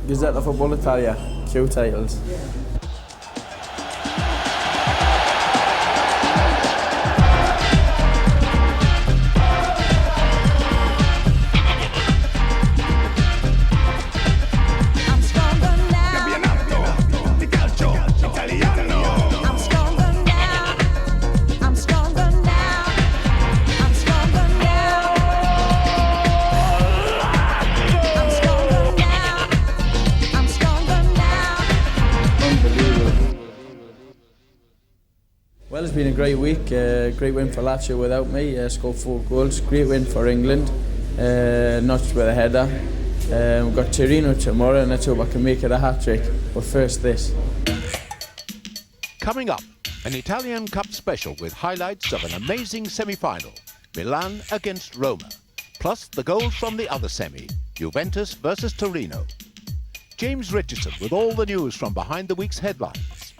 Gazzetta Football Italia, 2 titles. Well, it's been a great week, great win for Lazio without me, scored 4 goals, great win for England, notched with a header. We've got Torino tomorrow and let's hope I can make it a hat-trick, but first this. Coming up, an Italian Cup special with highlights of an amazing semi-final, Milan against Roma, plus the goals from the other semi, Juventus versus Torino. James Richardson with all the news from behind the week's headlines.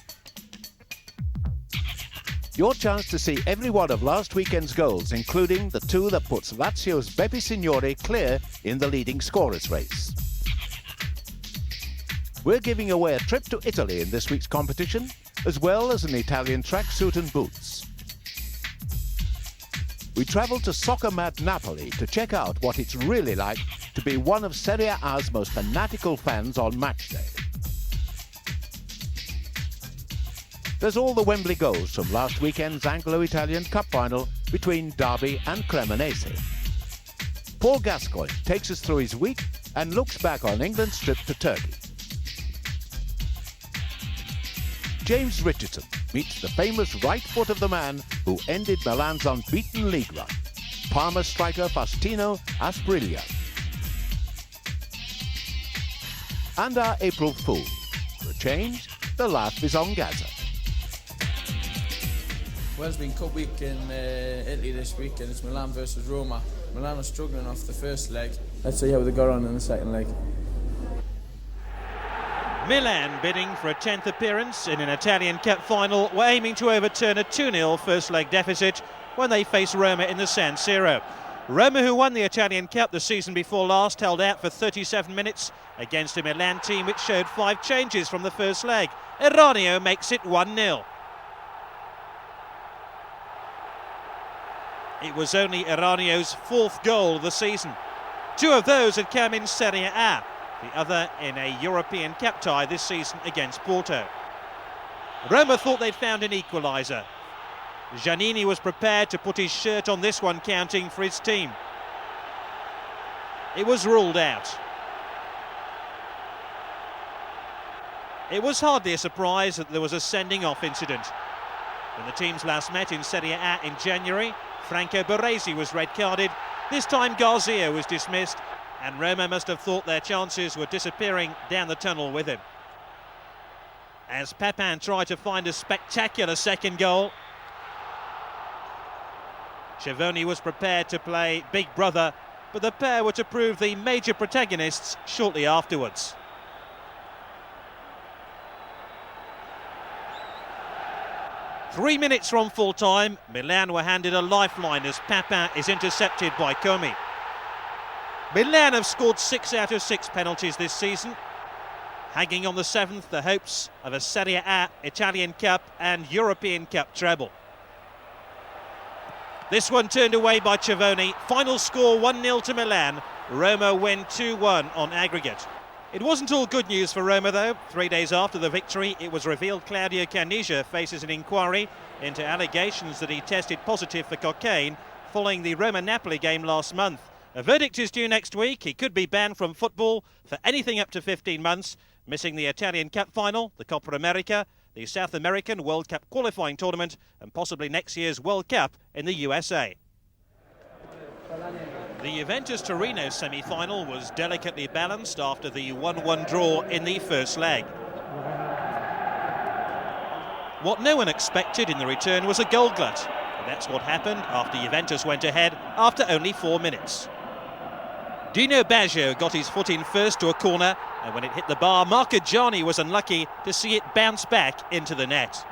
Your chance to see every one of last weekend's goals, including the 2 that puts Lazio's Beppe Signori clear in the leading scorers race. We're giving away a trip to Italy in this week's competition, as well as an Italian tracksuit and boots. We travel to soccer-mad Napoli to check out what it's really like to be one of Serie A's most fanatical fans on match day. There's all the Wembley goals from last weekend's Anglo-Italian Cup final between Derby and Cremonese. Paul Gascoigne takes us through his week and looks back on England's trip to Turkey. James Richardson meets the famous right foot of the man who ended Milan's unbeaten league run, Parma striker Faustino Asprilla. And our April Fool. For a change, the laugh is on Gaza. Well, it's been cup week in Italy this week and it's Milan versus Roma. Milan are struggling off the first leg. Let's see how they got on in the second leg. Milan bidding for a 10th appearance in an Italian Cup final were aiming to overturn a 2-0 first leg deficit when they faced Roma in the San Siro. Roma, who won the Italian Cup the season before last, held out for 37 minutes against a Milan team which showed 5 changes from the first leg. Eranio makes it 1-0. It was only Eranio's 4th goal of the season. 2 of those had come in Serie A, the other in a European Cup tie this season against Porto. Roma thought they'd found an equaliser. Giannini was prepared to put his shirt on this one, counting for his team. It was ruled out. It was hardly a surprise that there was a sending-off incident. When the teams last met in Serie A in January, Franco Baresi was red-carded. This time Garcia was dismissed, and Roma must have thought their chances were disappearing down the tunnel with him. As Papin tried to find a spectacular second goal, Chivoni was prepared to play big brother, but the pair were to prove the major protagonists shortly afterwards. Three minutes from full time, Milan were handed a lifeline as Papin is intercepted by Comi. Milan have scored 6 out of 6 penalties this season, hanging on the 7th the hopes of a Serie A, Italian Cup and European Cup treble. This one turned away by Chivoni. Final score 1-0 to Milan. Roma win 2-1 on aggregate. It wasn't all good news for Roma though. 3 days after the victory, it was revealed Claudio Caniggia faces an inquiry into allegations that he tested positive for cocaine following the Roma-Napoli game last month. A verdict is due next week. He could be banned from football for anything up to 15 months, missing the Italian Cup final, the Coppa America, the South American World Cup qualifying tournament, and possibly next year's World Cup in the USA. The Juventus-Torino semi-final was delicately balanced after the 1-1 draw in the first leg. What no one expected in the return was a goal glut, and that's what happened after Juventus went ahead after only 4 minutes. Dino Baggio got his foot in first to a corner, and when it hit the bar, Marco Gianni was unlucky to see it bounce back into the net.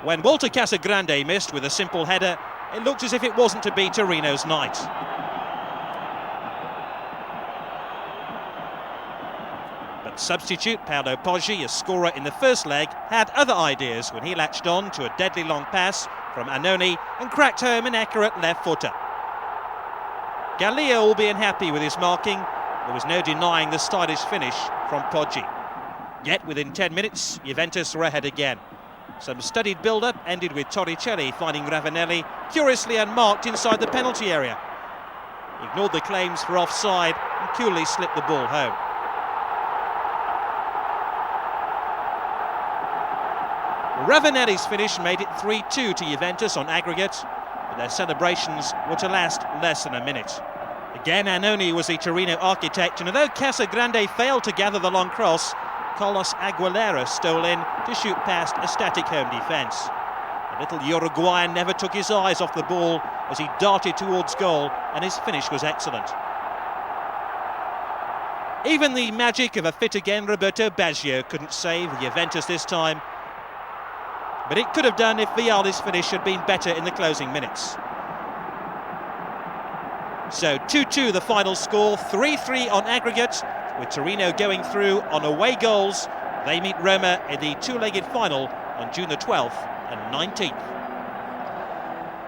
When Walter Casagrande missed with a simple header, it looked as if it wasn't to be Torino's night. But substitute Paolo Poggi, a scorer in the first leg, had other ideas when he latched on to a deadly long pass from Annoni and cracked home an accurate left footer. Gallia will be unhappy with his marking. There was no denying the stylish finish from Poggi. Yet within 10 minutes, Juventus were ahead again. Some studied build-up ended with Torricelli finding Ravanelli curiously unmarked inside the penalty area. He ignored the claims for offside and coolly slipped the ball home. Ravanelli's finish made it 3-2 to Juventus on aggregate, but their celebrations were to last less than a minute. Again, Annoni was the Torino architect, and although Casagrande failed to gather the long cross, Carlos Aguilera stole in to shoot past a static home defence. The little Uruguayan never took his eyes off the ball as he darted towards goal, and his finish was excellent. Even the magic of a fit-again Roberto Baggio couldn't save Juventus this time, but it could have done if Vialli's finish had been better in the closing minutes. So 2-2 the final score, 3-3 on aggregate, with Torino going through on away goals. They meet Roma in the two-legged final on June the 12th and 19th.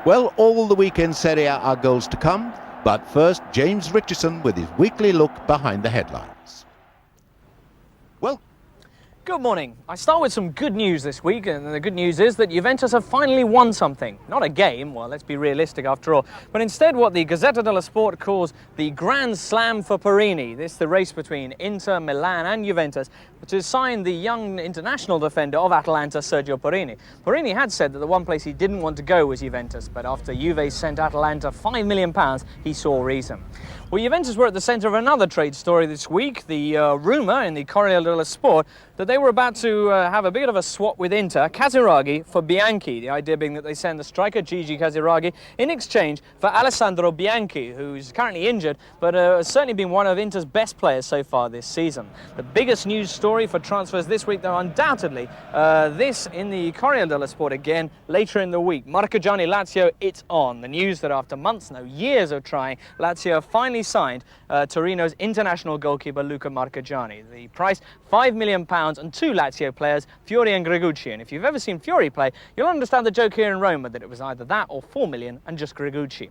Well, all the weekend Serie A are goals to come, but first James Richardson with his weekly look behind the headlines. Well, good morning. I start with some good news this week, and the good news is that Juventus have finally won something. Not a game, well, let's be realistic after all, but instead what the Gazzetta dello Sport calls the Grand Slam for Perini. This is the race between Inter, Milan and Juventus, which has signed the young international defender of Atalanta, Sergio Perini. Perini had said that the one place he didn't want to go was Juventus, but after Juve sent Atalanta £5 million, he saw reason. Well, Juventus were at the centre of another trade story this week, the rumour in the Corriere dello Sport that they were about to have a bit of a swap with Inter, Casiraghi for Bianchi, the idea being that they send the striker Gigi Casiraghi in exchange for Alessandro Bianchi, who's currently injured, but has certainly been one of Inter's best players so far this season. The biggest news story for transfers this week, though, undoubtedly, this in the Corriere dello Sport again later in the week. Marchigiani Lazio, it's on. The news that after months, no, years of trying, Lazio have finally signed Torino's international goalkeeper Luca Marchigiani. The price, £5 million and two Lazio players, Fiori and Gregucci. And if you've ever seen Fiori play, you'll understand the joke here in Roma that it was either that or £4 million and just Gregucci.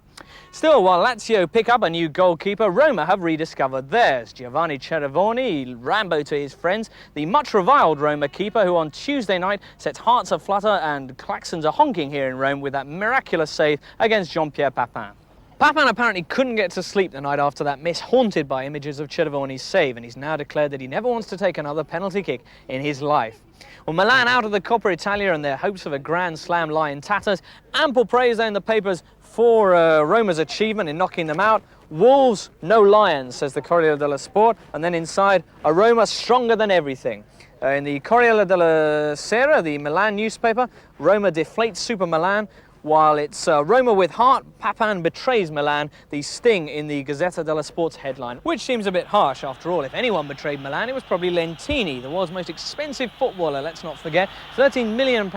Still, while Lazio pick up a new goalkeeper, Roma have rediscovered theirs. Giovanni Cervoni, Rambo to his friends, the much reviled Roma keeper who on Tuesday night sets hearts aflutter and klaxons a honking here in Rome with that miraculous save against Jean-Pierre Papin. Papin apparently couldn't get to sleep the night after that miss, haunted by images of Cervoni's save, and he's now declared that he never wants to take another penalty kick in his life. Well, Milan out of the Coppa Italia and their hopes of a Grand Slam lie in tatters. Ample praise in the papers for Roma's achievement in knocking them out. Wolves, no lions, says the Corriere dello Sport, and then inside, a Roma stronger than everything. In the Corriere della Sera, the Milan newspaper, Roma deflates Super Milan. While it's Roma with heart, Papin betrays Milan, the sting in the Gazzetta dello Sport's headline, which seems a bit harsh after all. If anyone betrayed Milan, it was probably Lentini, the world's most expensive footballer, let's not forget. £13 million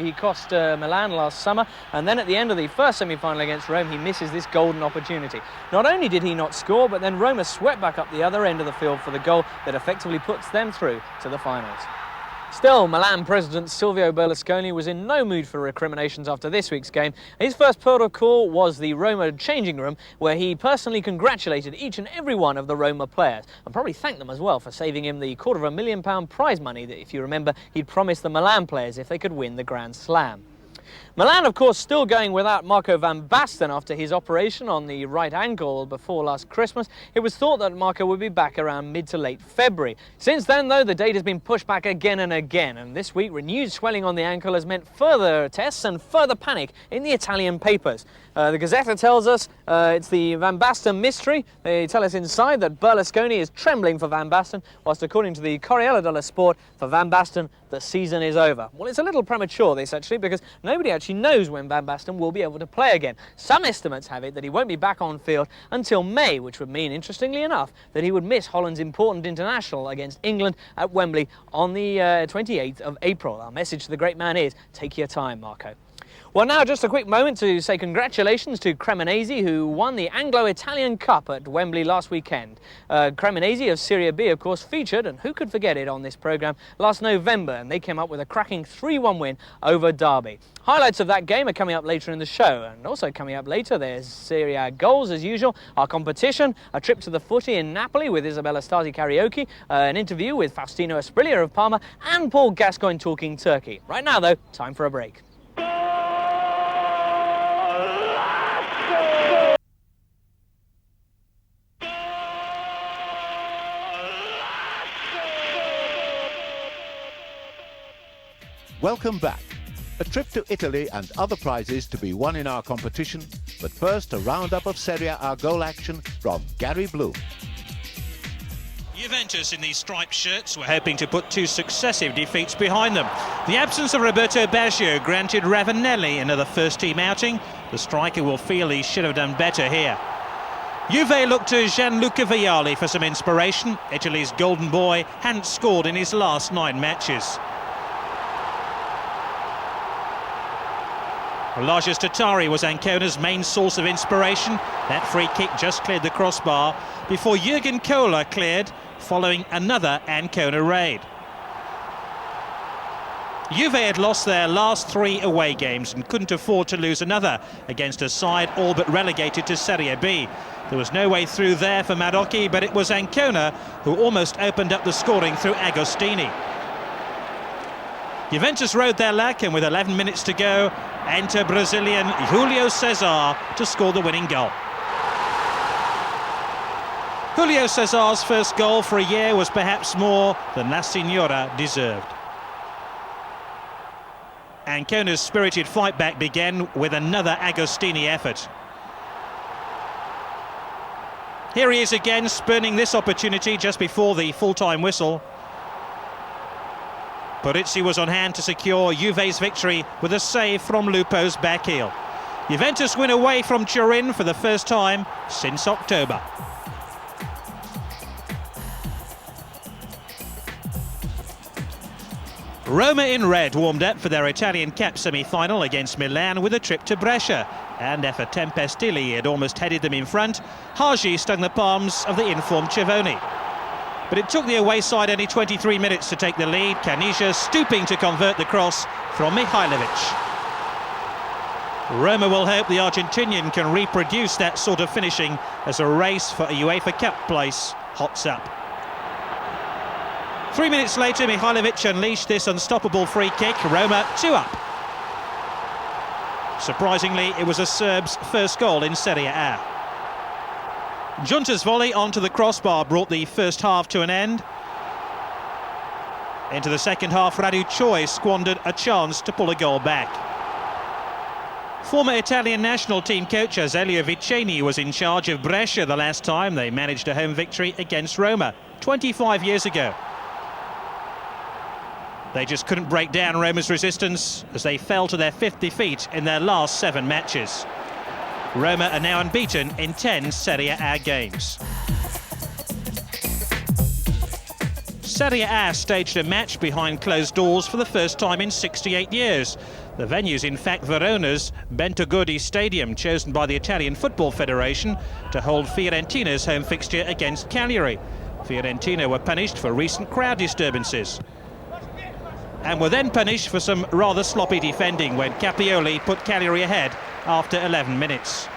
he cost Milan last summer, and then at the end of the first semi-final against Rome, he misses this golden opportunity. Not only did he not score, but then Roma swept back up the other end of the field for the goal that effectively puts them through to the finals. Still, Milan president Silvio Berlusconi was in no mood for recriminations after this week's game. His first port of call was the Roma changing room, where he personally congratulated each and every one of the Roma players, and probably thanked them as well for saving him the £250,000 prize money that, if you remember, he'd promised the Milan players if they could win the Grand Slam. Milan, of course, still going without Marco van Basten after his operation on the right ankle before last Christmas. It was thought that Marco would be back around mid to late February. Since then, though, the date has been pushed back again and again, and this week renewed swelling on the ankle has meant further tests and further panic in the Italian papers. The Gazzetta tells us it's the Van Basten mystery. They tell us inside that Berlusconi is trembling for Van Basten, whilst according to the Corriere dello Sport, for Van Basten, the season is over. Well, it's a little premature, this actually, because nobody actually knows when Van Basten will be able to play again. Some estimates have it that he won't be back on field until May, which would mean, interestingly enough, that he would miss Holland's important international against England at Wembley on the 28th of April. Our message to the great man is, take your time, Marco. Well, now just a quick moment to say congratulations to Cremonese, who won the Anglo-Italian Cup at Wembley last weekend. Cremonese of Serie B, of course, featured, and who could forget it, on this programme last November, and they came up with a cracking 3-1 win over Derby. Highlights of that game are coming up later in the show, and also coming up later there's Serie A goals as usual, our competition, a trip to the footy in Napoli with Isabella Stasi karaoke, an interview with Faustino Asprilla of Parma, and Paul Gascoigne talking Turkey. Right now though, time for a break. Welcome back. A trip to Italy and other prizes to be won in our competition, but first a roundup of Serie A goal action from Gary Bloom. Juventus in these striped shirts were hoping to put 2 successive defeats behind them. The absence of Roberto Baggio granted Ravanelli another first-team outing. The striker will feel he should have done better here. Juve looked to Gianluca Vialli for some inspiration. Italy's golden boy hadn't scored in his last 9 matches. Lajas Tatari was Ancona's main source of inspiration. That free kick just cleared the crossbar before Jurgen Kohler cleared following another Ancona raid. Juve had lost their last 3 away games and couldn't afford to lose another against a side all but relegated to Serie B. There was no way through there for Marocchi, but it was Ancona who almost opened up the scoring through Agostini. Juventus rode their luck, and with 11 minutes to go, enter Brazilian Julio Cesar to score the winning goal. Julio Cesar's first goal for a year was perhaps more than La Signora deserved. Ancona's spirited fight back began with another Agostini effort. Here he is again, spurning this opportunity just before the full-time whistle. Parisi was on hand to secure Juve's victory with a save from Lupo's back heel. Juventus win away from Turin for the first time since October. Roma in red warmed up for their Italian Cup semi-final against Milan with a trip to Brescia, and after Tempestilli had almost headed them in front, Hagi stung the palms of the informed Cevoni. But it took the away side only 23 minutes to take the lead, Caniggia stooping to convert the cross from Mihailovic. Roma will hope the Argentinian can reproduce that sort of finishing as a race for a UEFA Cup place hots up. 3 minutes later, Mihailovic unleashed this unstoppable free kick, Roma 2 up. Surprisingly, it was a Serb's first goal in Serie A. Giunta's volley onto the crossbar brought the first half to an end. Into the second half, Radu Choi squandered a chance to pull a goal back. Former Italian national team coach Azeglio Viceni was in charge of Brescia the last time they managed a home victory against Roma, 25 years ago. They just couldn't break down Roma's resistance as they fell to their 5th defeat in their last 7 matches. Roma are now unbeaten in 10 Serie A games. Serie A staged a match behind closed doors for the first time in 68 years. The venue's in fact Verona's Bentogodi Stadium, chosen by the Italian Football Federation to hold Fiorentina's home fixture against Cagliari. Fiorentina were punished for recent crowd disturbances, and were then punished for some rather sloppy defending when Capioli put Cagliari ahead after 11 minutes.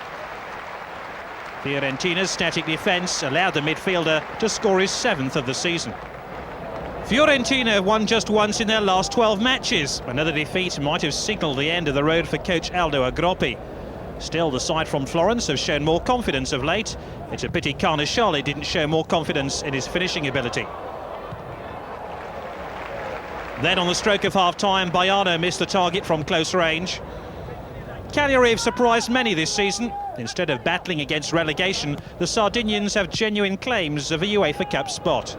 Fiorentina's static defence allowed the midfielder to score his 7th of the season. Fiorentina won just once in their last 12 matches. Another defeat might have signalled the end of the road for coach Aldo Agroppi. Still, the side from Florence have shown more confidence of late. It's a pity Carnesciali didn't show more confidence in his finishing ability. Then on the stroke of half-time, Baiano missed the target from close range. Cagliari have surprised many this season. Instead of battling against relegation, the Sardinians have genuine claims of a UEFA Cup spot.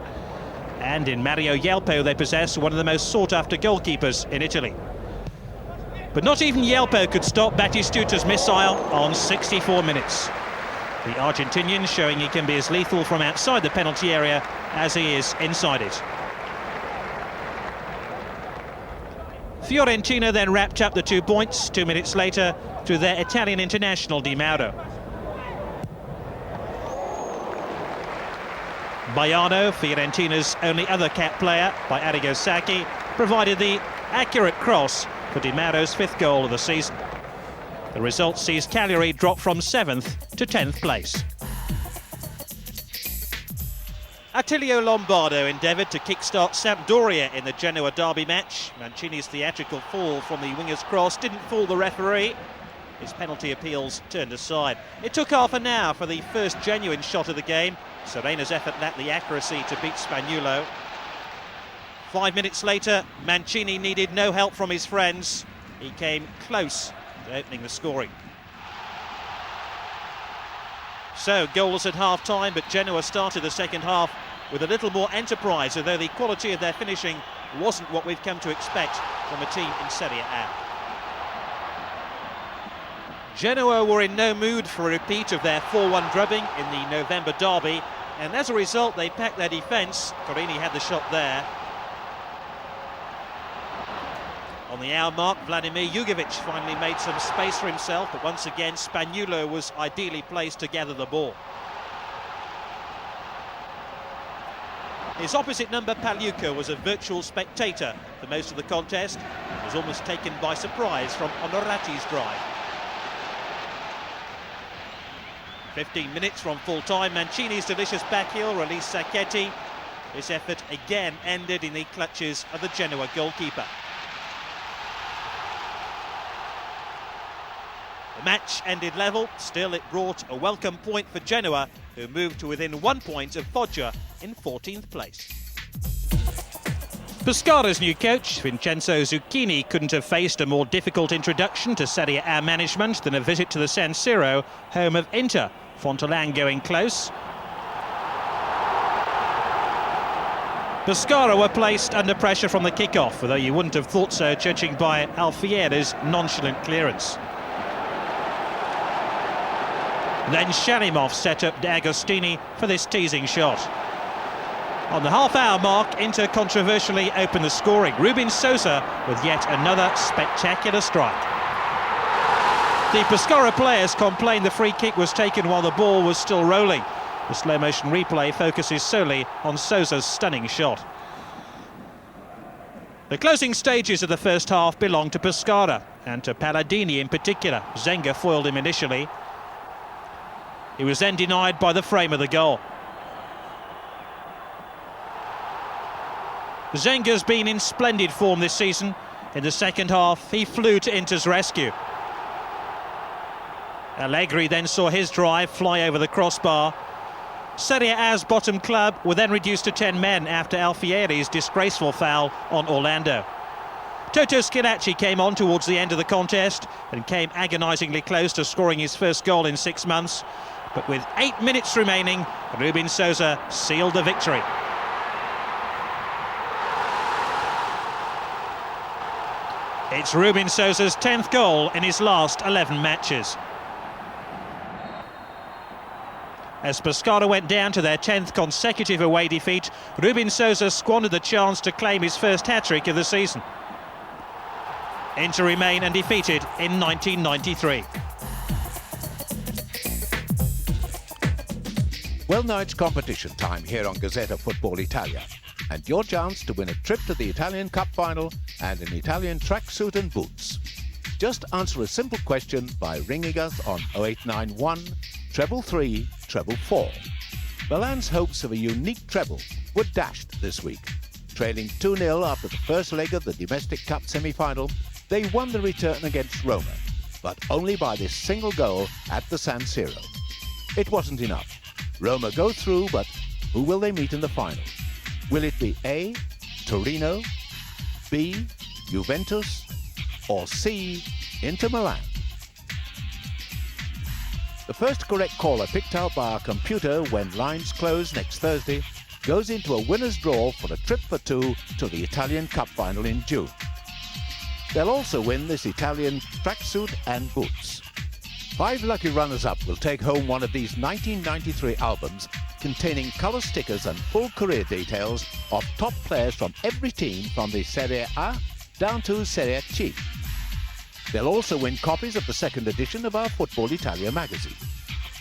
And in Mario Yelpo, they possess one of the most sought-after goalkeepers in Italy. But not even Yelpo could stop Battistuta's missile on 64 minutes. The Argentinian showing he can be as lethal from outside the penalty area as he is inside it. Fiorentina then wrapped up the 2 points 2 minutes later through their Italian international Di Mauro. Baiano, Fiorentina's only other cap player, by Arrigo Sacchi, provided the accurate cross for Di Mauro's 5th goal of the season. The result sees Cagliari drop from 7th to 10th place. Attilio Lombardo endeavoured to kickstart Sampdoria in the Genoa derby match. Mancini's theatrical fall from the winger's cross didn't fool the referee. His penalty appeals turned aside. It took half an hour for the first genuine shot of the game. Serena's effort lacked the accuracy to beat Spagnuolo. 5 minutes later, Mancini needed no help from his friends. He came close to opening the scoring. So, goalless at half-time, but Genoa started the second half with a little more enterprise, although the quality of their finishing wasn't what we've come to expect from a team in Serie A. Genoa were in no mood for a repeat of their 4-1 drubbing in the November derby, and as a result they packed their defence. Torino had the shot there. On the hour mark, Vladimir Jugovic finally made some space for himself, but once again Spagnuolo was ideally placed to gather the ball. His opposite number, Pagliuca, was a virtual spectator for most of the contest. He was almost taken by surprise from Onorati's drive. 15 minutes from full-time, Mancini's delicious backheel released Sacchetti. This effort again ended in the clutches of the Genoa goalkeeper. The match ended level. Still, it brought a welcome point for Genoa, who moved to within 1 point of Foggia in 14th place. Pescara's new coach, Vincenzo Zucchini, couldn't have faced a more difficult introduction to Serie A management than a visit to the San Siro, home of Inter. Fontalan going close. Pescara were placed under pressure from the kick-off, although you wouldn't have thought so judging by Alfieri's nonchalant clearance. Then Shalimov set up D'Agostini for this teasing shot. On the half-hour mark, Inter controversially opened the scoring. Rubin Sosa with yet another spectacular strike. The Pescara players complained the free kick was taken while the ball was still rolling. The slow-motion replay focuses solely on Sosa's stunning shot. The closing stages of the first half belonged to Pescara, and to Palladini in particular. Zenga foiled him initially. He was then denied by the frame of the goal. Zenga's been in splendid form this season. In the second half, he flew to Inter's rescue. Allegri then saw his drive fly over the crossbar. Serie A's bottom club were then reduced to 10 men after Alfieri's disgraceful foul on Orlando. Toto Schillaci came on towards the end of the contest and came agonisingly close to scoring his first goal in 6 months. But with 8 minutes remaining, Rubin Sosa sealed the victory. It's Rubin Sosa's 10th goal in his last 11 matches. As Pescara went down to their 10th consecutive away defeat, Rubin Sosa squandered the chance to claim his first hat-trick of the season. Inter remain undefeated in 1993. Well, now it's competition time here on Gazzetta Football Italia, and your chance to win a trip to the Italian Cup final and an Italian tracksuit and boots. Just answer a simple question by ringing us on 0891 333 444. Milan's hopes of a unique treble were dashed this week. Trailing 2-0 after the first leg of the domestic cup semi-final, they won the return against Roma, but only by this single goal at the San Siro. It wasn't enough. Roma go through, but who will they meet in the final? Will it be A, Torino, B, Juventus, or C, Inter Milan? The first correct caller picked out by our computer when lines close next Thursday goes into a winner's draw for a trip for two to the Italian Cup final in June. They'll also win this Italian tracksuit and boots. 5 lucky runners-up will take home one of these 1993 albums containing colour stickers and full career details of top players from every team from the Serie A down to Serie A. They'll also win copies of the second edition of our Football Italia magazine.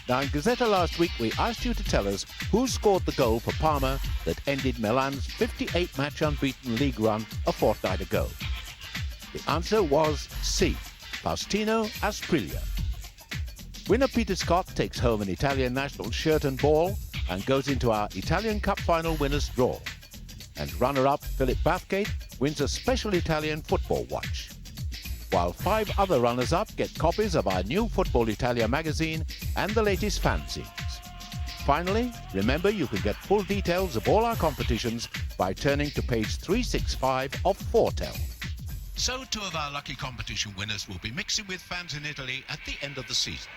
Now, in Gazzetta last week, we asked you to tell us who scored the goal for Parma that ended Milan's 58-match unbeaten league run a fortnight ago. The answer was C, Faustino Asprilla. Winner Peter Scott takes home an Italian national shirt and ball and goes into our Italian Cup final winners draw. And runner-up Philip Bathgate wins a special Italian football watch, while 5 other runners-up get copies of our new Football Italia magazine and the latest fanzines. Finally, remember you can get full details of all our competitions by turning to page 365 of Foretell. So 2 of our lucky competition winners will be mixing with fans in Italy at the end of the season.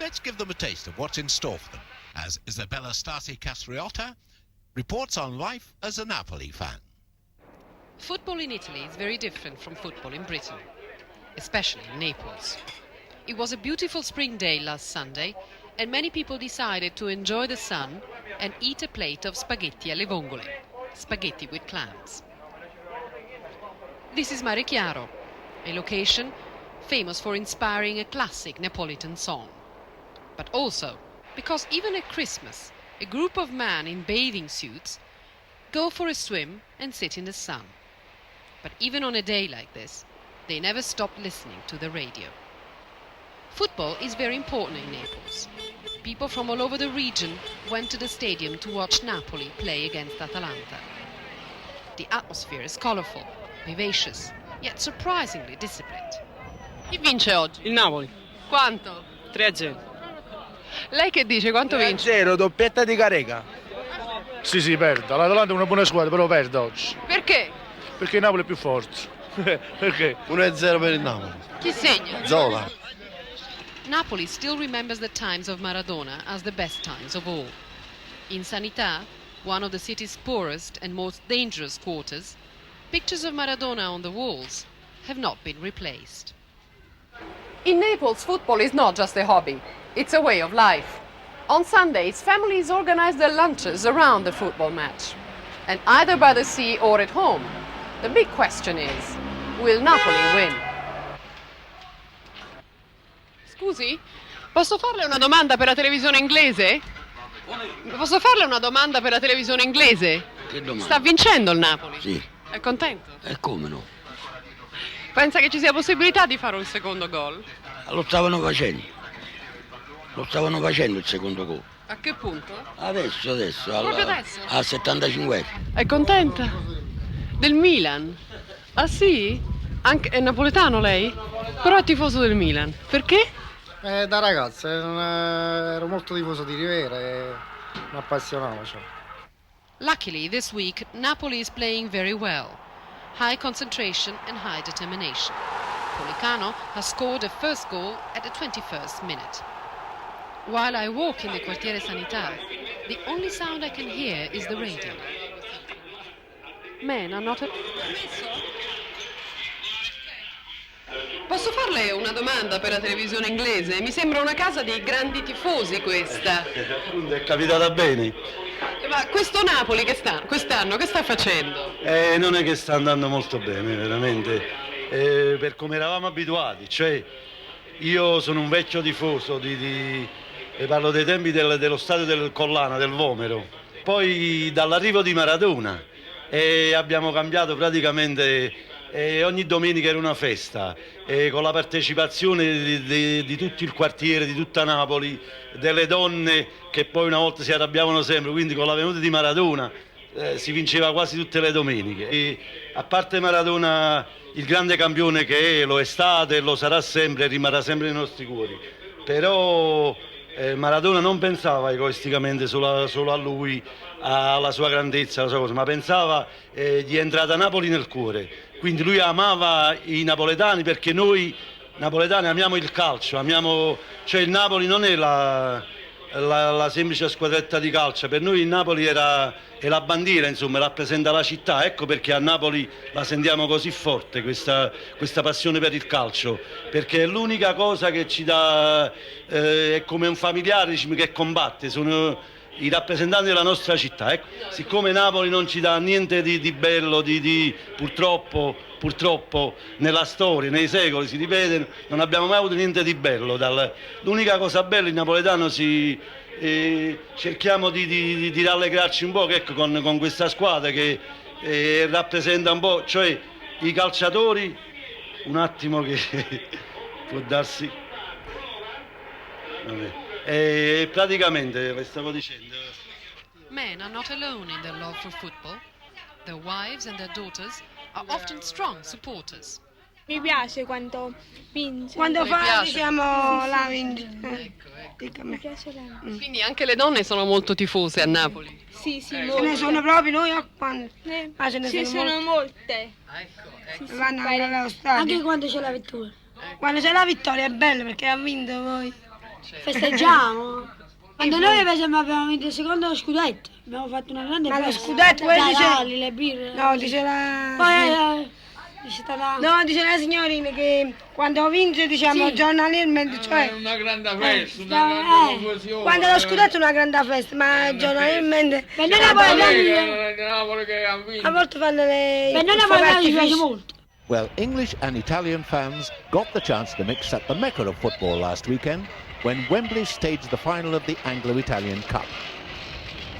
Let's give them a taste of what's in store for them, as Isabella Stasi Castriotta reports on life as a Napoli fan. Football in Italy is very different from football in Britain, especially in Naples. It was a beautiful spring day last Sunday, and many people decided to enjoy the sun and eat a plate of spaghetti alle vongole, spaghetti with clams. This is Mare Chiaro, a location famous for inspiring a classic Neapolitan song. But also because even at Christmas, a group of men in bathing suits go for a swim and sit in the sun. But even on a day like this, they never stop listening to the radio. Football is very important in Naples. People from all over the region went to the stadium to watch Napoli play against Atalanta. The atmosphere is colorful, vivacious, yet surprisingly disciplined. Chi vince oggi? Il Napoli, Quanto? 3-0. Lei che dice? Quanto vince? 0, doppietta di Carega. Sì, perde. L'Atalanta è una buona squadra, però perde oggi. Perché? Perché il Napoli è più forte. Perché? 1-0 per il Napoli. Chi segna? Zola. Napoli still remembers the times of Maradona as the best times of all. In Sanità, one of the city's poorest and most dangerous quarters, pictures of Maradona on the walls have not been replaced. In Naples, football is not just a hobby. It's a way of life. On Sundays, families organize their lunches around the football match. And either by the sea or at home, the big question is, will Napoli win? Scusi, posso farle una domanda per la televisione inglese? Posso farle una domanda per la televisione inglese? Che domanda? Sta vincendo il Napoli? Sì. È contento? E come no? Pensa che ci sia possibilità di fare un secondo gol? Lo stavano facendo. Lo stavano facendo il secondo gol. A che punto? Adesso. Proprio adesso? Al 75. È contenta? Del Milan? Ah sì? È napoletano lei? Però è tifoso del Milan. Perché? Da ragazzo, ero molto tifoso di Rivera e mi appassionavo. Cioè. Luckily, this week, Napoli is playing very well. High concentration and high determination. Policano has scored a first goal at the 21st minute. While I walk in the quartiere Sanità, the only sound I can hear is the radio. Men are not a... Posso farle una domanda per la televisione inglese? Mi sembra una casa di grandi tifosi questa. È capitata bene. Ma questo Napoli quest'anno che sta facendo? Non è che sta andando molto bene, veramente. Per come eravamo abituati. Cioè, io sono un vecchio tifoso parlo dei tempi dello stadio del Collana, del Vomero. Poi dall'arrivo di Maradona abbiamo cambiato praticamente... ogni domenica era una festa, con la partecipazione di tutto il quartiere, di tutta Napoli, delle donne che poi una volta si arrabbiavano sempre, quindi con la venuta di Maradona si vinceva quasi tutte le domeniche. E, a parte Maradona, il grande campione che lo è stato e lo sarà sempre e rimarrà sempre nei nostri cuori, però Maradona non pensava egoisticamente solo a lui, alla sua grandezza, alla sua cosa, ma pensava di entrare a Napoli nel cuore. Quindi lui amava i napoletani perché noi napoletani amiamo il calcio, cioè il Napoli non è la semplice squadretta di calcio, per noi il Napoli è la bandiera, insomma, rappresenta la città, ecco perché a Napoli la sentiamo così forte questa passione per il calcio, perché è l'unica cosa che ci dà, è come un familiare che combatte, i rappresentanti della nostra città. Ecco, siccome Napoli non ci dà niente di bello, purtroppo nella storia, nei secoli si ripete, non abbiamo mai avuto niente di bello. L'unica cosa bella in napoletano cerchiamo di rallegrarci un po', ecco, con questa squadra che rappresenta un po', cioè i calciatori, un attimo che può darsi. Vabbè. Praticamente le stavo dicendo. Men are not alone in their love for football. Their wives and their daughters are often strong supporters. Mi piace quando vince. Quando fa, diciamo, la vince. Ecco. Mi piace la... Quindi anche le donne sono molto tifose a Napoli? Sì, ce ne sono proprio noi a quando. Ma ce ne sono molte. Ecco. Vanno allo stadio. Anche quando c'è la vittoria. Quando c'è la vittoria è bello perché ha vinto poi. Festeggiamo. Quando noi abbiamo vinto il secondo scudetto, abbiamo fatto una grande festa. Ma lo scudetto quello dice... le birre. No, dice la... Poi dice stata... No, dice la signorina che quando vince, diciamo, sì, giornalmente, cioè... È una grande festa, una grande coesione. Quando lo scudetto è una grande festa, ma giornalmente... Per noi Napoli che ha vinto. A volte fanno le... Per noi Napoli ci piace molto. Well, English and Italian fans got the chance to mix at the mecca of football last weekend when Wembley staged the final of the Anglo-Italian Cup.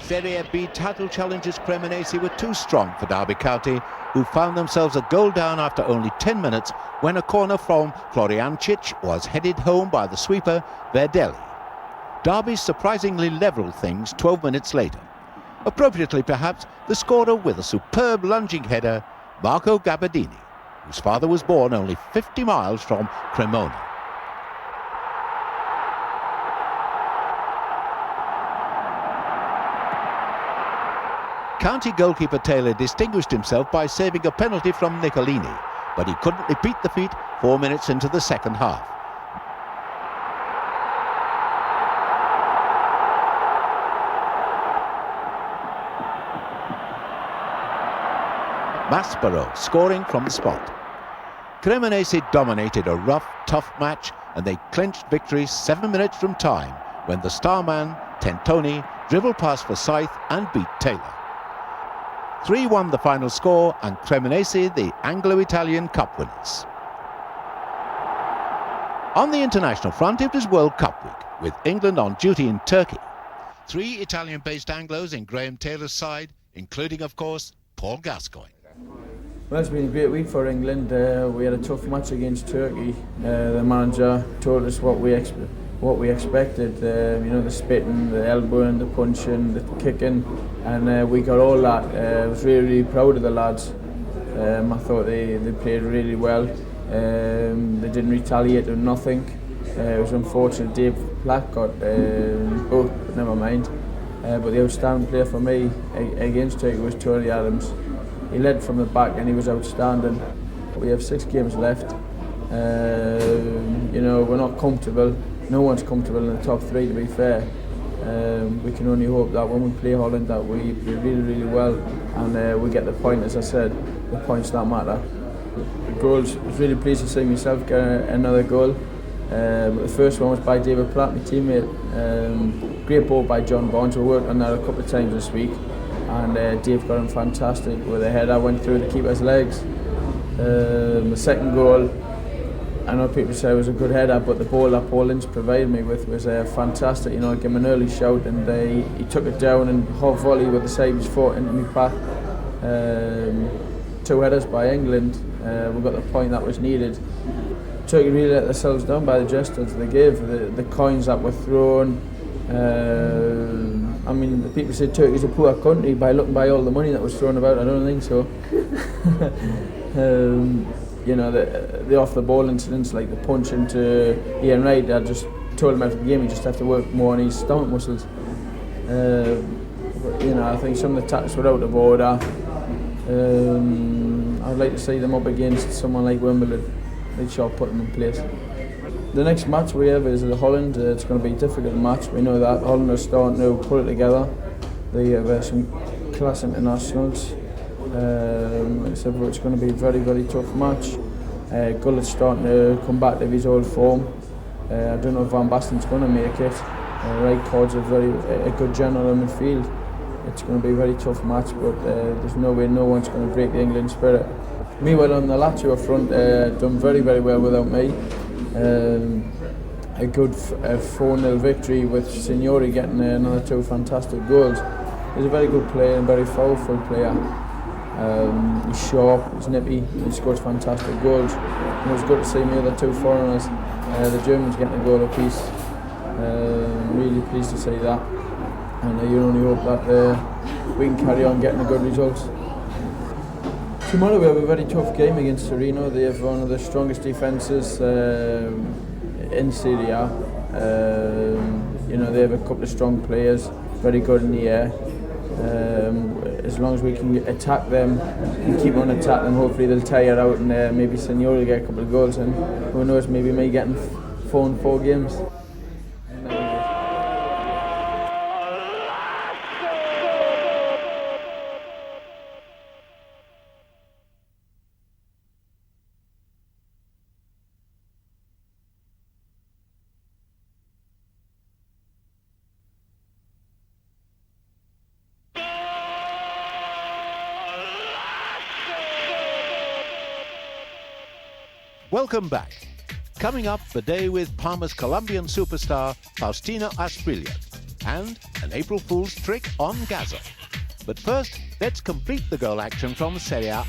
Serie A title challengers Cremonese were too strong for Derby County, who found themselves a goal down after only 10 minutes when a corner from Floriancic was headed home by the sweeper Verdelli. Derby surprisingly levelled things 12 minutes later. Appropriately perhaps, the scorer with a superb lunging header, Marco Gabardini, whose father was born only 50 miles from Cremona. County goalkeeper Taylor distinguished himself by saving a penalty from Nicolini, but he couldn't repeat the feat 4 minutes into the second half. Maspero scoring from the spot. Cremonese dominated a rough, tough match and they clinched victory 7 minutes from time when the star man, Tentoni, dribbled past Forsyth and beat Taylor. 3-1 the final score and Cremonese the Anglo-Italian Cup winners. On the international front, it was World Cup week, with England on duty in Turkey. 3 Italian-based Anglos in Graham Taylor's side, including, of course, Paul Gascoigne. Well, it's been a great week for England. We had a tough match against Turkey. The manager told us what we expected. You know, the spitting, the elbowing, the punching, the kicking, and we got all that. I was really proud of the lads. I thought they played really well. They didn't retaliate or nothing. It was unfortunate Dave Platt got never mind. But the outstanding player for me against Turkey was Tony Adams. He led from the back and he was outstanding. We have 6 games left. You know, we're not comfortable. No one's comfortable in the top 3, to be fair. We can only hope that when we play Holland that we do really, really well and we get the point, as I said, the points that matter. The goals, I was really pleased to see myself get another goal. But the first one was by David Platt, my teammate. Great ball by John Barnes. We worked on that a couple of times this week. And Dave got him fantastic with a header, went through the keeper's legs. The second goal, I know people say it was a good header, but the ball that Paul Lynch provided me with was fantastic. You know, I gave him an early shout and he took it down and half volley with the side of his foot into my path. 2 headers by England. We got the point that was needed. Turkey really let themselves down by the gestures they gave, the coins that were thrown. I mean, the people say Turkey's a poor country by looking by all the money that was thrown about. I don't think so. You know, the off-the-ball incidents like the punch into Ian Wright, I just told him after the game he just have to work more on his stomach muscles. But, you know, I think some of the tackles were out of order. I'd like to see them up against someone like Wimbledon. They should put them in place. The next match we have is Holland. It's going to be a difficult match. We know that. Holland are starting to pull it together. They have some class internationals. So it's going to be a very, very tough match. Gullett's starting to come back to his old form. I don't know if Van Basten's going to make it. Rijkaard's a good general in midfield. It's going to be a very tough match, but there's no way no one's going to break the England spirit. Meanwhile, on the Lazio front, done very, very well without me. A good 4-0 victory with Signori getting another 2 fantastic goals. He's a very good player and very powerful player. He's sharp, he's nippy, he scores fantastic goals. And it was good to see the other 2 foreigners, the Germans, getting a goal apiece. Really pleased to see that. And you only hope that we can carry on getting a good result. Tomorrow we have a very tough game against Torino. They have one of the strongest defences in Serie A. They have a couple of strong players, very good in the air. As long as we can attack them and keep on attacking them, hopefully they'll tire out and maybe Signori will get a couple of goals, and who knows, maybe me getting 4 in 4 games. Welcome back. Coming up, the day with Parma's Colombian superstar Faustino Asprilla and an April Fool's trick on Gazzetta. But first, let's complete the goal action from Serie A.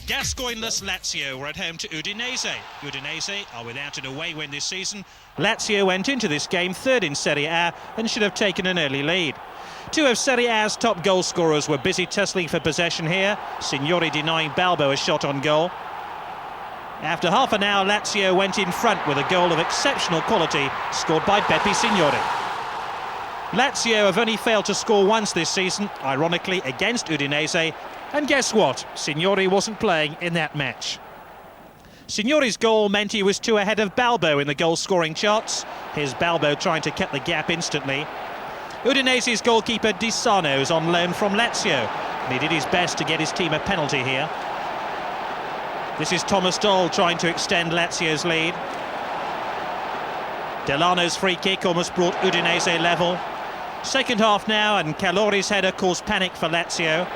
Gascoigne-less Lazio were at home to Udinese. Udinese are without an away win this season. Lazio went into this game third in Serie A and should have taken an early lead. 2 of Serie A's top goal scorers were busy tussling for possession here. Signori denying Balbo a shot on goal. After half an hour, Lazio went in front with a goal of exceptional quality, scored by Beppe Signori. Lazio have only failed to score once this season, ironically against Udinese, and guess what? Signori wasn't playing in that match. Signori's goal meant he was 2 ahead of Balbo in the goal-scoring charts. Here's Balbo trying to cut the gap instantly. Udinese's goalkeeper Di Sarno is on loan from Lazio, and he did his best to get his team a penalty here. This is Thomas Doll trying to extend Lazio's lead. Delano's free kick almost brought Udinese level. Second half now, and Calori's header caused panic for Lazio.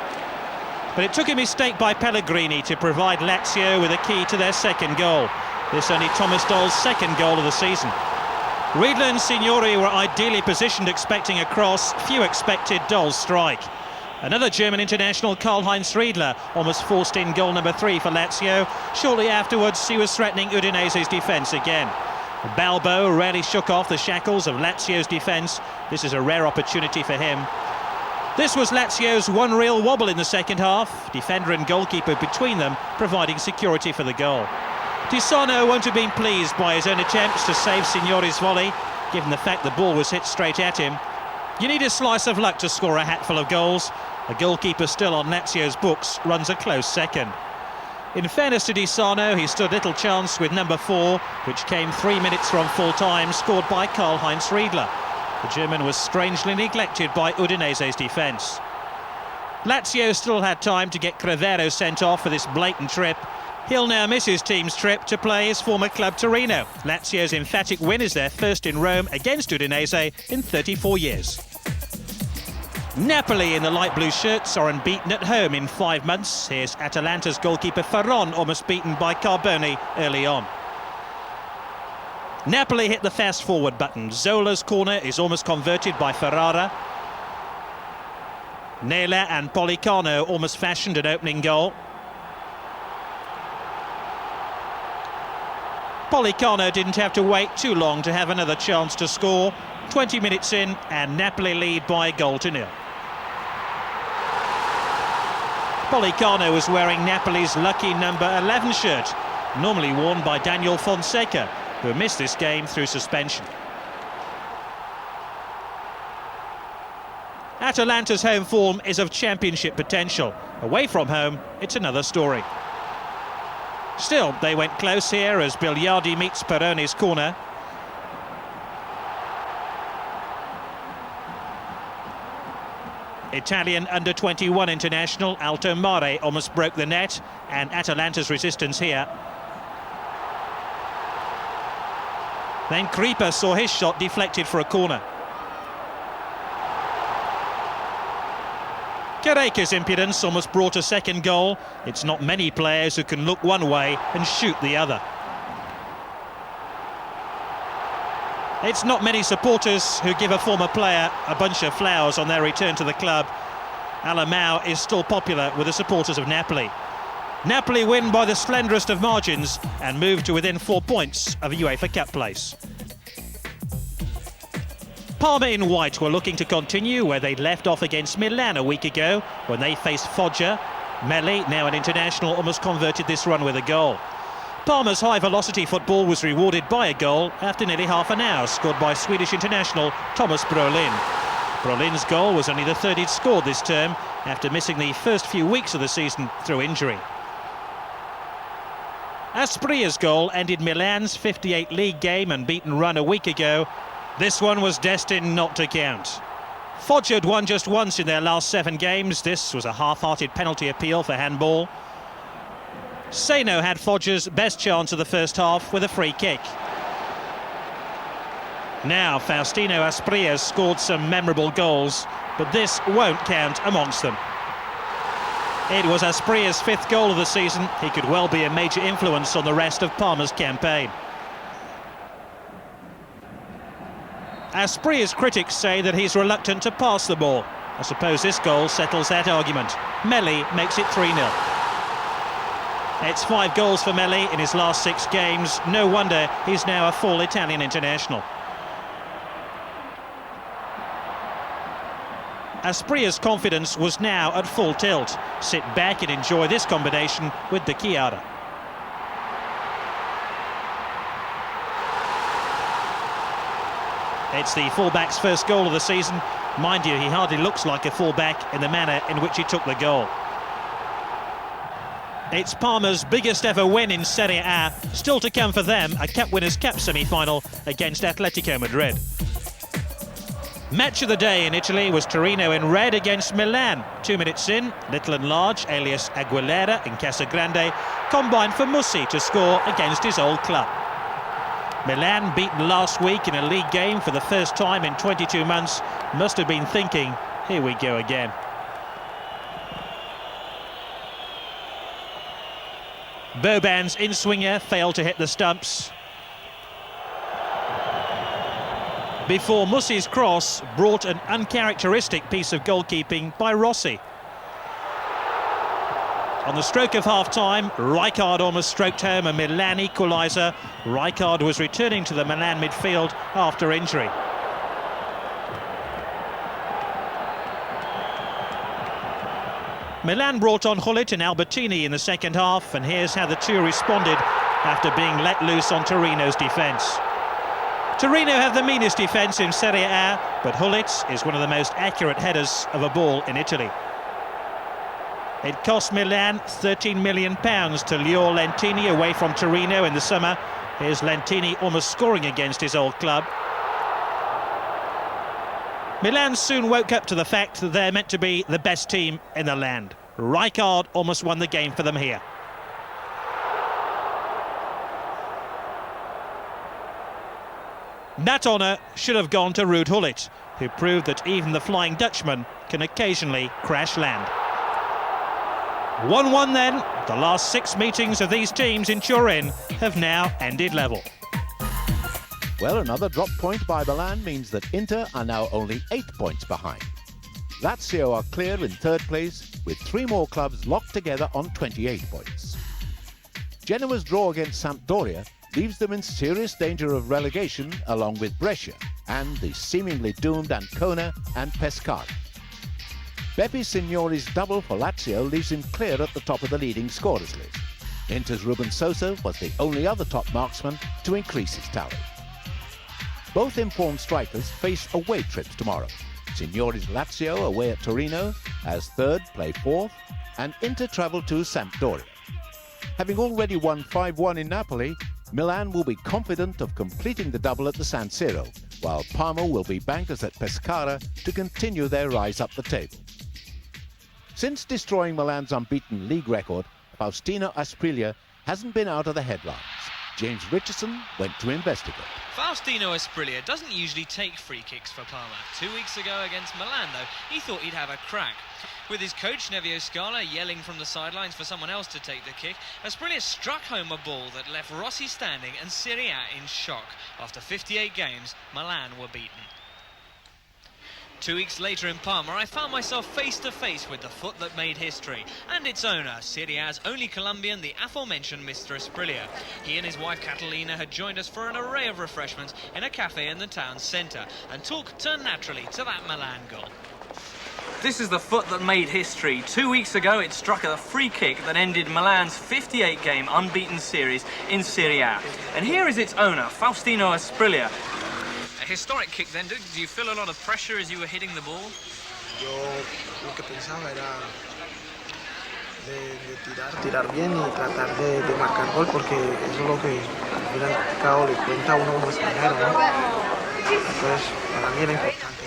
But it took a mistake by Pellegrini to provide Lazio with a key to their second goal. This only Thomas Doll's second goal of the season. Riedler and Signori were ideally positioned expecting a cross. Few expected Doll's strike. Another German international, Karl-Heinz Riedler, almost forced in goal number 3 for Lazio. Shortly afterwards, he was threatening Udinese's defence again. Balbo rarely shook off the shackles of Lazio's defence. This is a rare opportunity for him. This was Lazio's one real wobble in the second half. Defender and goalkeeper between them providing security for the goal. Di Sarno won't have been pleased by his own attempts to save Signori's volley, given the fact the ball was hit straight at him. You need a slice of luck to score a hatful of goals. A goalkeeper still on Lazio's books runs a close second. In fairness to Di Sarno, he stood little chance with number 4, which came 3 minutes from full time, scored by Karl-Heinz Riedler. The German was strangely neglected by Udinese's defence. Lazio still had time to get Crevero sent off for this blatant trip. He'll now miss his team's trip to play his former club Torino. Lazio's emphatic win is their first in Rome against Udinese in 34 years. Napoli in the light blue shirts are unbeaten at home in 5 months. Here's Atalanta's goalkeeper Ferron almost beaten by Carboni early on. Napoli hit the fast forward button. Zola's corner is almost converted by Ferrara. Nela and Pollicano almost fashioned an opening goal. Pollicano didn't have to wait too long to have another chance to score. 20 minutes in and Napoli lead by a goal to 0. Pollicano was wearing Napoli's lucky number 11 shirt, normally worn by Daniel Fonseca, who missed this game through suspension. Atalanta's home form is of championship potential. Away from home, it's another story. Still, they went close here as Bigliardi meets Perone's corner. Italian under-21 international Alto Mare almost broke the net, and Atalanta's resistance here. Then Creeper saw his shot deflected for a corner. Carreca's impudence almost brought a second goal. It's not many players who can look one way and shoot the other. It's not many supporters who give a former player a bunch of flowers on their return to the club. Alamau is still popular with the supporters of Napoli. Napoli win by the slenderest of margins and move to within 4 points of a UEFA Cup place. Parma in white were looking to continue where they left off against Milan a week ago when they faced Foggia. Melli, now an international, almost converted this run with a goal. Parma's high-velocity football was rewarded by a goal after nearly half an hour, scored by Swedish international Thomas Brolin. Brolin's goal was only the third he'd scored this term after missing the first few weeks of the season through injury. Asprilla's goal ended Milan's 58 league game unbeaten run a week ago. This one was destined not to count. Foggia had won just once in their last 7 games. This was a half-hearted penalty appeal for handball. Seno had Foggia's best chance of the first half with a free kick. Now Faustino Asprilla scored some memorable goals, but this won't count amongst them. It was Asprilla's 5th goal of the season. He could well be a major influence on the rest of Parma's campaign. Asprilla's critics say that he's reluctant to pass the ball. I suppose this goal settles that argument. Melli makes it 3-0. It's 5 goals for Melli in his last 6 games. No wonder he's now a full Italian international. Asprilla's confidence was now at full tilt. Sit back and enjoy this combination with De Chiara. It's the fullback's first goal of the season. Mind you, he hardly looks like a fullback in the manner in which he took the goal. It's Parma's biggest ever win in Serie A. Still to come for them, a Cup Winners' Cup semi-final against Atletico Madrid. Match of the day in Italy was Torino in red against Milan. 2 minutes in, Little and Large, alias Aguilera and Casagrande, combined for Mussi to score against his old club. Milan, beaten last week in a league game for the first time in 22 months, must have been thinking, here we go again. Boban's in-swinger failed to hit the stumps before Mussi's cross brought an uncharacteristic piece of goalkeeping by Rossi. On the stroke of half-time, Rijkaard almost stroked home a Milan equaliser. Rijkaard was returning to the Milan midfield after injury. Milan brought on Gullit and Albertini in the second half, and here's how the two responded after being let loose on Torino's defence. Torino have the meanest defence in Serie A, but Gullit is one of the most accurate headers of a ball in Italy. It cost Milan £13 million to lure Lentini away from Torino in the summer. Here's Lentini almost scoring against his old club. Milan soon woke up to the fact that they're meant to be the best team in the land. Rijkaard almost won the game for them here. That honour should have gone to Ruud Gullit, who proved that even the Flying Dutchman can occasionally crash land. 1-1 then. The last 6 meetings of these teams in Turin have now ended level. Well, another drop point by Milan means that Inter are now only 8 points behind. Lazio are clear in 3rd place, with 3 more clubs locked together on 28 points. Genoa's draw against Sampdoria leaves them in serious danger of relegation along with Brescia and the seemingly doomed Ancona and Pescara. Beppe Signori's double for Lazio leaves him clear at the top of the leading scorers list. Inter's Ruben Sosa was the only other top marksman to increase his tally. Both informed strikers face away trips tomorrow. Signori's Lazio away at Torino, as 3rd play 4th, and Inter travel to Sampdoria. Having already won 5-1 in Napoli, Milan will be confident of completing the double at the San Siro, while Parma will be bankers at Pescara to continue their rise up the table. Since destroying Milan's unbeaten league record, Faustino Asprilla hasn't been out of the headlines. James Richardson went to investigate. Faustino Asprilla doesn't usually take free kicks for Parma. 2 weeks ago against Milan, though, he thought he'd have a crack. With his coach, Nevio Scala, yelling from the sidelines for someone else to take the kick, Asprilla struck home a ball that left Rossi standing and Serie A in shock. After 58 games, Milan were beaten. 2 weeks later in Parma, I found myself face to face with the foot that made history and its owner, Serie A's only Colombian, the aforementioned Mr. Asprilla. He and his wife Catalina had joined us for an array of refreshments in a cafe in the town centre, and talk turned naturally to that Milan goal. This is the foot that made history. 2 weeks ago, it struck a free kick that ended Milan's 58-game unbeaten series in Serie A. And here is its owner, Faustino Asprilla. Historic kick then. Did you feel a lot of pressure as you were hitting the ball? Yo lo que pensaba era de tirar bien y tratar de marcar gol, porque eso es lo que al fin y al cabo le cuenta a uno como extranjero, ¿no? Entonces, para mí era importante.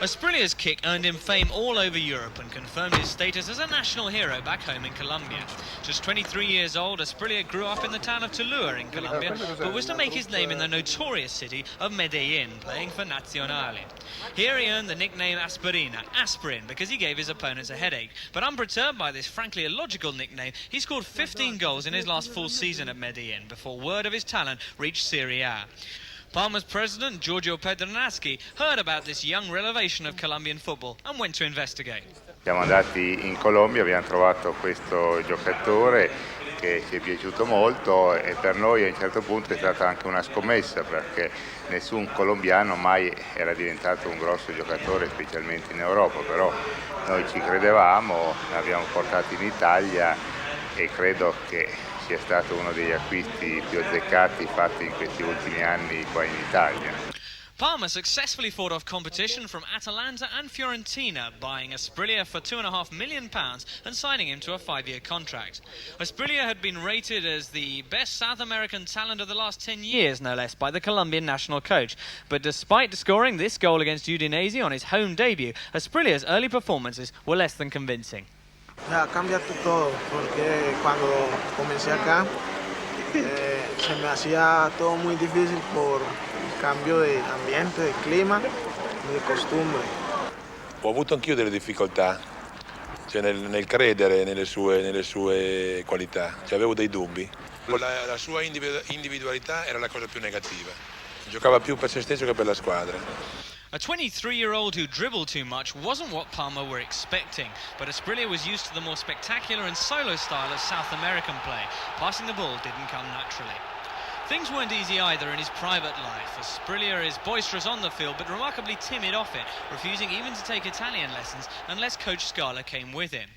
Asprilla's kick earned him fame all over Europe and confirmed his status as a national hero back home in Colombia. Just 23 years old, Asprilla grew up in the town of Tuluá in Colombia, but was to make his name in the notorious city of Medellin, playing for Nacional. Here he earned the nickname Aspirina, aspirin, because he gave his opponents a headache. But unperturbed by this frankly illogical nickname, he scored 15 goals in his last full season at Medellin before word of his talent reached Serie A. Parma's president, Giorgio Pedernaschi, heard about this young revelation of Colombian football and went to investigate. Siamo andati in Colombia, abbiamo trovato questo giocatore che ci è piaciuto molto, e per noi a un certo punto è stata anche una scommessa, perché nessun colombiano mai era diventato un grosso giocatore, specialmente in Europa, però noi ci credevamo, l'abbiamo portato in Italia e credo che sia stato uno degli acquisti più azzeccati fatti in questi ultimi anni qua in Italia. Parma successfully fought off competition from Atalanta and Fiorentina, buying Asprilla for £2.5 million and signing him to a 5-year contract. Asprilla had been rated as the best South American talent of the last 10 years, no less, by the Colombian national coach. But despite scoring this goal against Udinese on his home debut, Asprilla's early performances were less than convincing. Ha cambiado todo, porque cuando comencé acá se me hacía todo muy difícil por il cambio di ambiente, di clima, di costumbre. Ho avuto anch'io delle difficoltà, cioè nel credere nelle sue qualità, cioè avevo dei dubbi. La sua individualità era la cosa più negativa, giocava più per se stesso che per la squadra. A 23-year-old who dribbled too much wasn't what Parma were expecting, but Asprilla was used to the more spectacular and solo style of South American play. Passing the ball didn't come naturally. Things weren't easy either in his private life. Asprilla is boisterous on the field, but remarkably timid off it, refusing even to take Italian lessons unless Coach Scala came with him.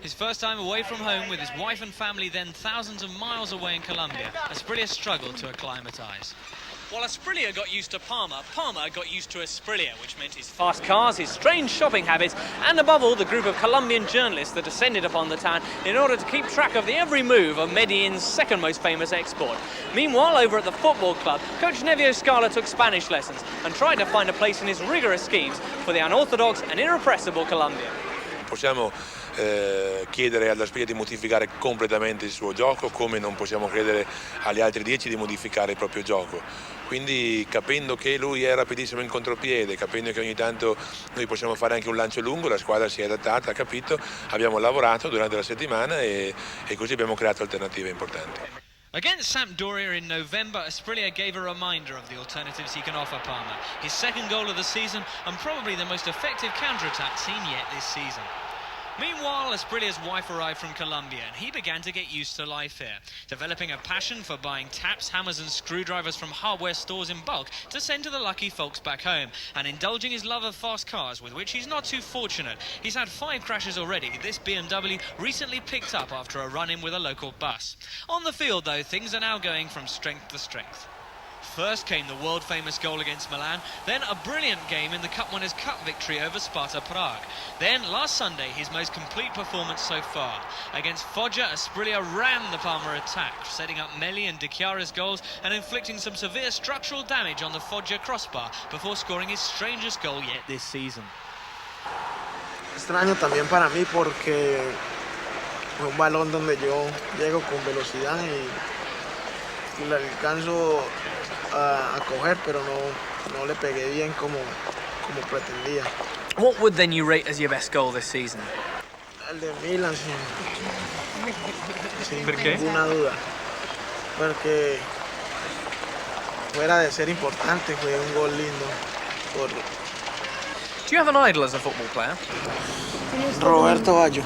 His first time away from home with his wife and family, then thousands of miles away in Colombia, Asprilla struggled to acclimatise. While Asprilla got used to Parma, Parma got used to Asprilla, which meant his fast cars, his strange shopping habits, and above all, the group of Colombian journalists that descended upon the town in order to keep track of the every move of Medellin's second most famous export. Meanwhile, over at the football club, Coach Nevio Scala took Spanish lessons and tried to find a place in his rigorous schemes for the unorthodox and irrepressible Colombian. Possiamo chiedere ad Asprilla di modificare completamente il suo gioco, come non possiamo chiedere agli altri 10 di modificare il proprio gioco. Quindi, capendo che lui è rapidissimo in contropiede, capendo che ogni tanto noi possiamo fare anche un lancio lungo, la squadra si è adattata, ha capito, abbiamo lavorato durante la settimana e così abbiamo creato alternative importanti. Against Sampdoria in November, Asprilla gave a reminder of the alternatives he can offer Parma. His second goal of the season and probably the most effective counter-attack seen yet this season. Meanwhile, Asprilla's wife arrived from Colombia and he began to get used to life here, developing a passion for buying taps, hammers and screwdrivers from hardware stores in bulk to send to the lucky folks back home, and indulging his love of fast cars, with which he's not too fortunate. He's had 5 crashes already, this BMW recently picked up after a run-in with a local bus. On the field, though, things are now going from strength to strength. First came the world-famous goal against Milan, then a brilliant game in the Cup Winners' Cup victory over Sparta Prague. Then, last Sunday, his most complete performance so far. Against Foggia, Asprilla ran the Parma attack, setting up Meli and De Chiara's goals and inflicting some severe structural damage on the Foggia crossbar before scoring his strangest goal yet this season. Extraño también para mí porque es un balón donde yo llego con velocidad y la alcanzo a coger, pero no le pegué bien como pretendía. What would then you rate as your best goal this season? El de Milan, sin ¿Por qué? ninguna duda. Porque fuera de ser importante, fue un gol lindo. Do you have an idol as a football player? Roberto Baggio.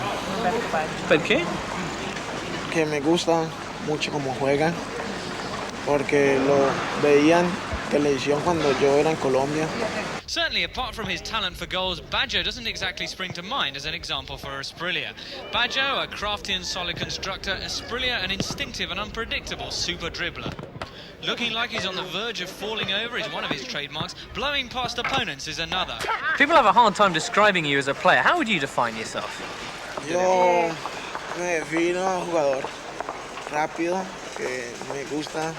¿Por qué? Que me gusta mucho cómo juega, porque lo veía en televisión cuando yo era en Colombia. Certainly, apart from his talent for goals, Baggio doesn't exactly spring to mind as an example for Asprilla. Baggio, a crafty and solid constructor, Asprilla, an instinctive and unpredictable super dribbler. Looking like he's on the verge of falling over is one of his trademarks. Blowing past opponents is another. People have a hard time describing you as a player. How would you define yourself? Yo me defino jugador rápido, que me gusta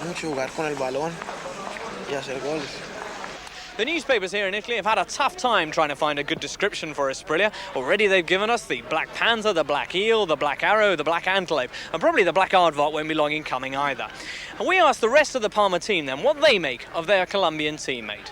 mucho jugar con el balón y hacer goles. The newspapers here in Italy have had a tough time trying to find a good description for Asprilla. Already they've given us the black panther, the black eel, the black arrow, the black antelope, and probably the black aardvark won't be long in coming either. And we asked the rest of the Parma team then what they make of their Colombian teammate.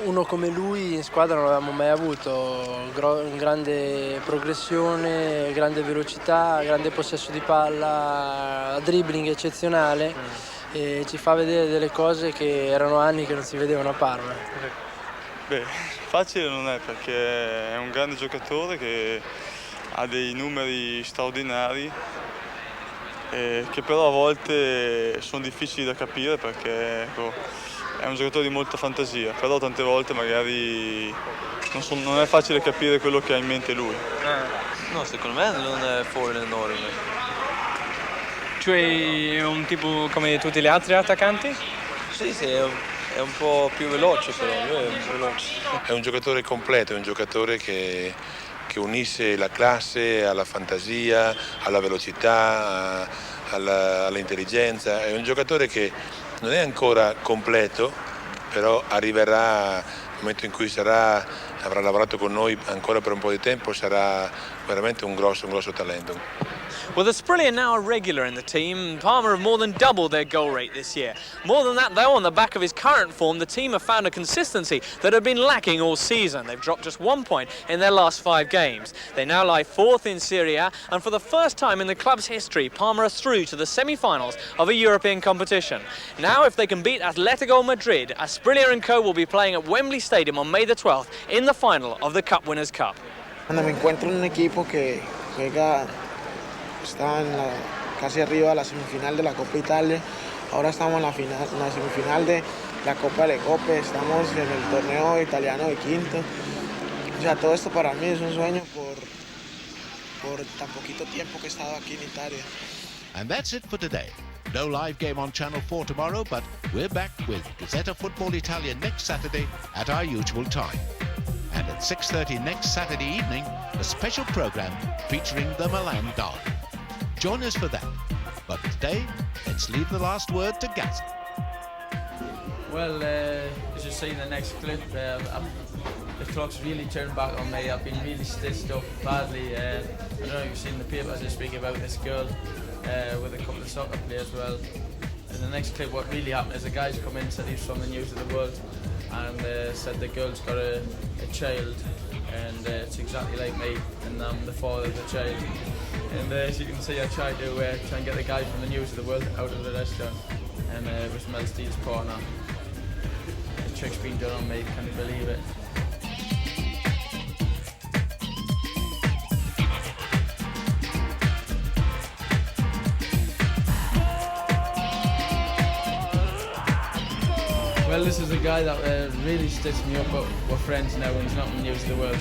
Uno come lui in squadra non l'avevamo mai avuto, grande progressione, grande velocità, grande possesso di palla, dribbling eccezionale. E ci fa vedere delle cose che erano anni che non si vedevano a Parma. Beh, facile non è perché è un grande giocatore che ha dei numeri straordinari che però a volte sono difficili da capire perché è un giocatore di molta fantasia, però tante volte magari non è facile capire quello che ha in mente lui. No, secondo me non è fuori enorme. Cioè è un tipo come tutti gli altri attaccanti? Sì, è un po' più veloce però, lui è veloce. È un giocatore completo, è un giocatore che unisce la classe alla fantasia, alla velocità, all'intelligenza. È un giocatore che non è ancora completo, però arriverà nel momento in cui avrà lavorato con noi ancora per un po' di tempo, sarà veramente un grosso talento. Well, the Asprilla are now a regular in the team. Parma have more than doubled their goal rate this year. More than that, though, on the back of his current form, the team have found a consistency that had been lacking all season. They've dropped just 1 point in their last 5 games. They now lie 4th in Serie A, and for the first time in the club's history, Parma are through to the semi-finals of a European competition. Now, if they can beat Atletico Madrid, Asprilla & Co will be playing at Wembley Stadium on May the 12th in the final of the Cup Winners' Cup. Cuando me encuentro en un equipo que juega, está casi arriba de la semifinal de la Copa Italia, ahora estamos en la semifinal de la Copa de Coppe, estamos en el torneo italiano de quinto. O sea, todo esto para mí es un sueño por tan poquito tiempo que he estado aquí en Italia. And that's it for today. No live game on Channel 4 tomorrow, but we're back with Gazzetta Football Italia next Saturday at our usual time. And at 6:30 next Saturday evening, a special programme featuring the Milan derby. Join us for that. But today, let's leave the last word to Gaz. Well, as you see in the next clip, the clock's really turned back on me. I've been really stitched up badly. I don't know if you've seen the papers this week about this girl with a couple of soccer players. Well, in the next clip, what really happened is a guy's come in, said he's from the News of the World, and said the girl's got a child, and it's exactly like me, and I'm the father of the child. And as you can see, I tried to try and get the guy from the News of the World out of the restaurant, and it was Mel Steele's partner. The trick's been done on me, can you believe it? Well, this is a guy that really stitched me up, but we're friends now and he's not in the News of the World.